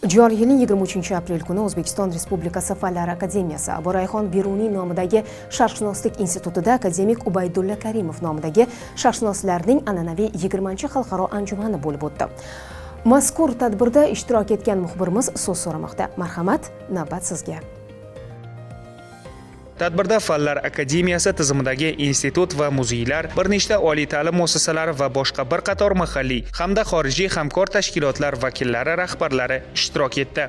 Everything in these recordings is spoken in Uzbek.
Joriy yilning 23-aprel kuni O'zbekiston Respublikasi Fanlar akademiyasi Abu Beruniy nomidagi Sharqshunoslik institutida akademik Ubaydulla Karimov nomidagi sharqshunoslarning an'anaviy 20-xalqaro anjumani bo'lib o'tdi. Mazkur tadbirda ishtirok etgan muxbirimiz so'z so'ramoqda. Marhamat, navbat sizga. Tadbirda Fanlar akademiyasi tizimidagi institut va muzeylar, bir nechta oliy ta'lim muassasalari va boshqa bir qator mahalliy hamda xorijiy hamkor tashkilotlar vakillari rahbarlari ishtirok etdi.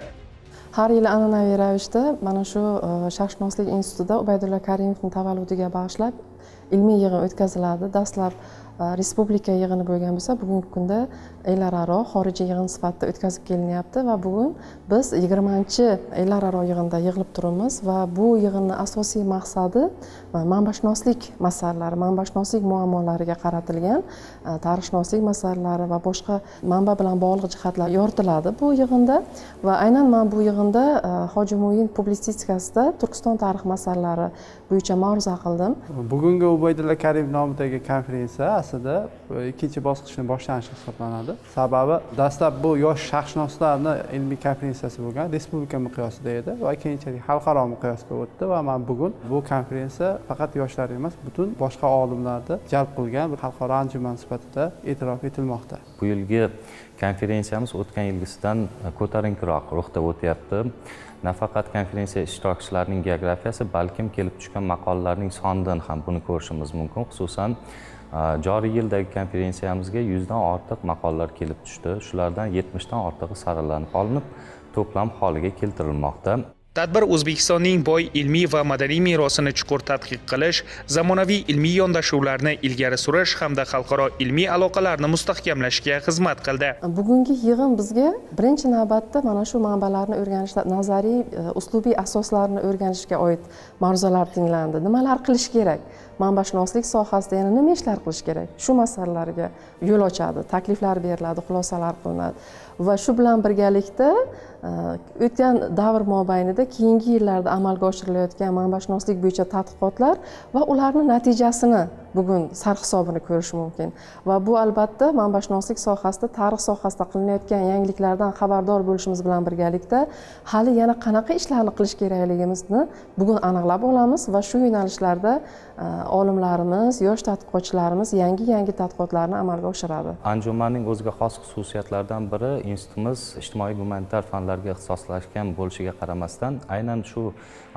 Har yili an'anaviy ravishda mana shu Sharqshunoslik institutida Ubaydulla Karimovning tavalludiga bag'ishlab ilmiy yig'in o'tkaziladi. Dastlab respublika yig'ini bo'lgan bo'lsa, bugungi kunda ellararo xorijiy yig'in sifatida o'tkazib kelinyapti va bugun biz 20-ellararo yig'inda yig'ilib turibmiz va bu yig'inning asosiy maqsadi manbashunoslik masalalari, manbashunoslik muammolariga qaratilgan tarixshunoslik masalalari va boshqa manba bilan bog'liq jihatlar yoritiladi bu yig'inda va aynan men bu yig'inda Hoji Mo'yin publisistikasida Turkiston tarix masalalari bo'yicha ma'ruza qildim. Bugungi Ubaydulla Karimov nomidagi konferensiya aslida ikkinchi bosqichning boshlanishi hisoblanadi. Sababi dastlab bu yosh sharqshunoslarning ilmiy konferensiyasi bo'lgan, respublika miqyosida edi va keyinchalik xalqaro miqyosga o'tdi va men bugun bu konferensiya faqat yoshlar emas, butun boshqa olimlarni jalb qilgan bir xalqaro anjuman sifatida e'tirof etilmoqda. Bu yilgi konferensiyamiz o'tgan yilgisidan ko'tarinkiroq ruhda o'tyapti. Nafaqat konferensiya ishtirokchilarining geografiyasi, balkim kelib tushgan maqolalarning sonidan ham buni ko'rishimiz mumkin. Xususan, joriy yildagi konferensiyamizga 100 dan ortiq maqolalar kelib tushdi. Shulardan 70 dan ortig'i saralanib olinib, to'plam holiga keltirilmoqda. Tadbir O'zbekistonning boy ilmiy va madaniy merosini chuqur tadqiq qilish, zamonaviy ilmiy yondashuvlarni ilgari surish hamda xalqaro ilmiy aloqalarni mustahkamlashga xizmat qildi. Bugungi yig'in bizga birinchi navbatda mana shu manbalarni o'rganish, nazariy, uslubiy asoslarni o'rganishga oid ma'ruzalar tinglandi. Nimalar qilish kerak? Manbashunoslik sohasida yana nima ishlar qilish kerak? Shu masalalarga yo'l ochadi, takliflar beriladi, xulosalar qilinadi. Va shu bilan birgalikda o'tgan davr mobaynida keyingi yillarda amalga oshirilayotgan manbashunoslik bo'yicha tadqiqotlar va ularning natijasini bugun sarhisobini ko'rish mumkin. Va bu albatta manbashunoslik sohasida, tarix sohasida qilinayotgan yangiliklardan xabardor bo'lishimiz bilan birgalikda hali yana qanaqa ishlarni qilish kerakligimizni bugun aniqlab olamiz va shu yo'nalishlarda olimlarimiz, yosh tadqiqotchilarimiz yangi tadqiqotlarni amalga oshiradi. Anjumanning o'ziga xos xususiyatlaridan biri institutimiz ijtimoiy gumanitar fanlarga ixtisoslashgan bo'lishiga qaramasdan, aynan shu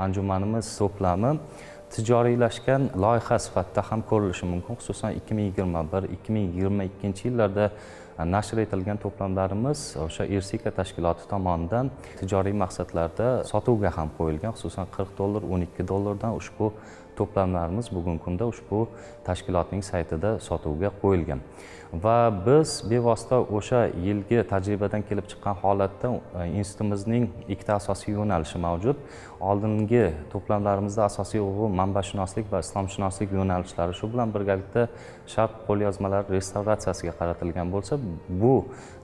anjumanimiz to'plami tijoriylashgan loyiha sifatida ham ko'rilishi mumkin. Xususan 2021-2022 yillarda nashr etilgan to'plamlarimiz o'sha Irsika tashkiloti tomonidan tijoriy maqsadlarda sotuvga ham qo'yilgan. Xususan $40, $12 ushbu to'plamlarimiz bugungi kunda ushbu tashkilotning saytida sotuvga qo'yilgan. Va biz bevosita o'sha yilgi tajribadan kelib chiqqan holatda institutimizning ikkita asosiy yo'nalishi mavjud. Oldingi to'plamlarimizda asosiy manbashunoslik va islomshunoslik yo'nalishlari, shu bilan birgalikda sharq qo'lyozmalari restavratsiyasiga qaratilgan bo'lsa, bu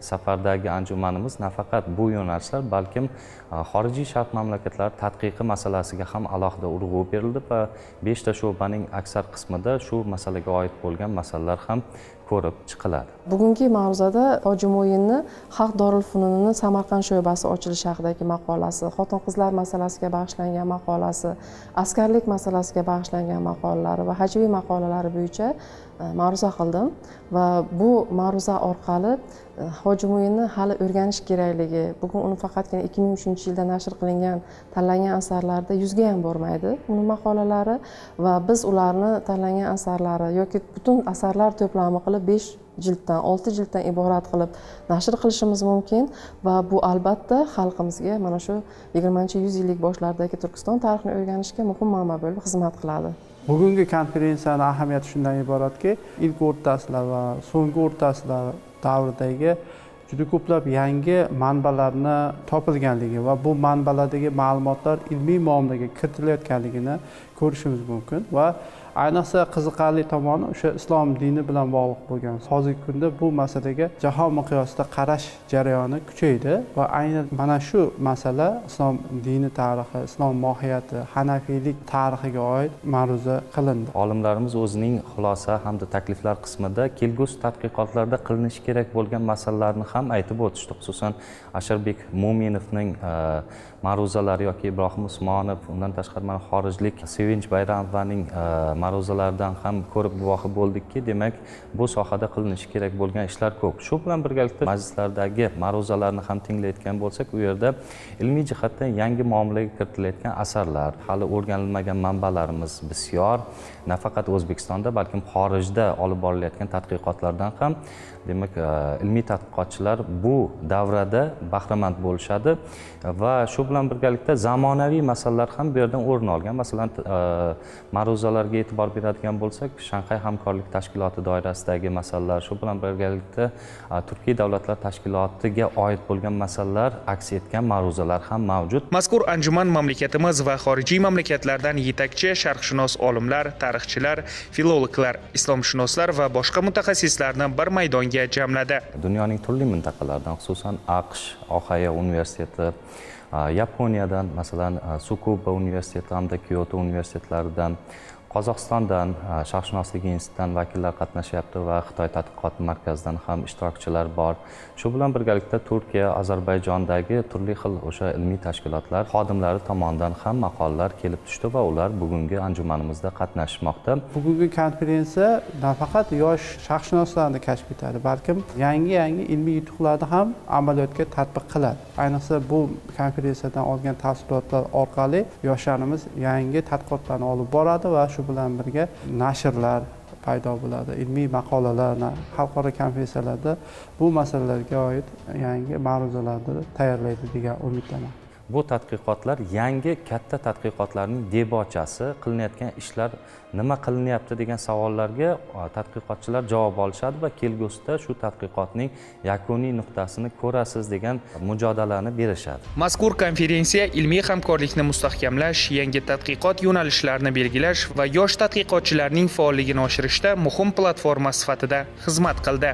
safardagi anjumanimiz nafaqat bu yo'nalishlar, balkim xorijiy sharq mamlakatlari tadqiqi masalasiga ham alohida urg'u berildi va 5 ta sho'baning aksar qismida shu masalaga oid bo'lgan masalalar ham ko'rib chiqiladi. Bugungi mavzuda Hoji Mo'yinni Xalq Dorulfununining Samarqand sho'basi ochilishi haqidagi maqolasi, xotin-qizlar masalasiga bag'ishlangan maqolasi, askarlik masalasiga bag'ishlangan maqolalari va hajviy maqolalari bo'yicha ma'ruza qildim va bu ma'ruza orqali Hoji Mo'yinni hali o'rganish kerakligi, bugun uni faqatgina 2003-yilda nashr qilingan tanlangan asarlarda yuzga ham bormaydi uning maqolalari va biz ularni tanlangan asarlari yoki butun asarlar to'plami qilib 5 jilddan, 6 jilddan iborat qilib nashr qilishimiz mumkin va bu albatta xalqimizga mana shu 20-100 yillik boshlardagi Turkiston tarixini o'rganishga muhim manba bo'lib xizmat qiladi. Bugungi konferensiyaning ahamiyati shundan iboratki, ilk o'rtasilar va so'nggi o'rtasilar davridagi juda ko'plab yangi manbalarni topilganligi va bu manbalardagi ma'lumotlar ilmiy muomalaga kiritilayotganligini ko'rishimiz mumkin va Ayniqsa qiziqarli tomoni o'sha islom dini bilan bog'liq bo'lgan. Hozirgi kunda bu masalaga jahon miqyosida qarash jarayoni kuchaydi va aynan mana shu masala islom dini tarixi, islom mohiyati, hanafiylik tarixiga oid ma'ruza qilindi. Olimlarimiz o'zining xulosa hamda takliflar qismida kelgusi tadqiqotlarda qilinishi kerak bo'lgan masalalarni ham aytib o'tishdi. Xususan Asharbek Mo'minovning ma'ruzalari yoki Ibrohim Usmonov, undan tashqari mana xorijlik Sevinch Bayramovaning ma'ruzalaridan ham ko'rib guvohi bo'ldikki, demak bu sohada qilinishi kerak bo'lgan ishlar ko'p. Shu bilan birgalikda majlislardagi ma'ruzalarni ham tinglayotgan bo'lsak, u yerda ilmiy jihatdan yangi muomalaga kiritilayotgan asarlar, hali o'rganilmagan manbalarimiz bisyor, nafaqat O'zbekistonda, balkim xorijda olib borilayotgan tadqiqotlardan ham demak ilmiy tadqiqotchilar bu davrada bahramand bo'lishadi va shu bilan birgalikda zamonaviy masalalar ham bu yerdan o'rin olgan. Masalan, ma'ruzalarga e'tibor beradigan bo'lsak, Shanxay hamkorlik tashkiloti doirasidagi masalalar, shu bilan birgalikda Turkiy davlatlar tashkilotiga oid bo'lgan masalalar aks etgan ma'ruzalar ham mavjud. Mazkur anjuman mamlakatimiz va xorijiy mamlakatlardan yetakchi sharqshunos olimlar, tarixchilar, filologlar, islomshunoslar va boshqa mutaxassislarni bir maydonga jamladi. Dunyoning turli mintaqalaridan, xususan AQSh, Ohio universiteti, Yaponiyadan, masalan, Tsukuba universiteti hamda Kyoto universitetlaridan, Qozog'istondan Sharqshunoslik institutidan vakillar qatnashyapti va Xitoy tadqiqot markazidan ham ishtirokchilar bor. Shu bilan birgalikda Turkiya, Ozarbayjondagi turli xil o'sha ilmiy tashkilotlar xodimlari tomonidan ham maqolalar kelib tushdi va ular bugungi anjumanimizda qatnashmoqda. Bugungi konferensiya nafaqat yosh sharqshunoslarni kashf etadi, balkim yangi ilmiy yutuqlarni ham amaliyotga tatbiq qiladi. Ayniqsa bu konferensiyadan olgan taassurotlar orqali yoshlarimiz yangi tadqiqotlarni olib boradi va shu bilan birga nashrlar paydo bo'ladi, ilmiy maqolalarni xalqaro konferensiyalarda bu masalalarga oid yangi ma'ruzalarni tayyorlaydi degan umiddaman. Bu tadqiqotlar yangi katta tadqiqotlarning debochasi, qilinayotgan ishlar nima qilinyapti degan savollarga tadqiqotchilar javob olishadi va kelgusida shu tadqiqotning yakuniy nuqtasini ko'rasiz degan mujodalani berishadi. Mazkur konferensiya ilmiy hamkorlikni mustahkamlash, yangi tadqiqot yo'nalishlarini belgilash va yosh tadqiqotchilarning faolligini oshirishda muhim platforma sifatida xizmat qildi.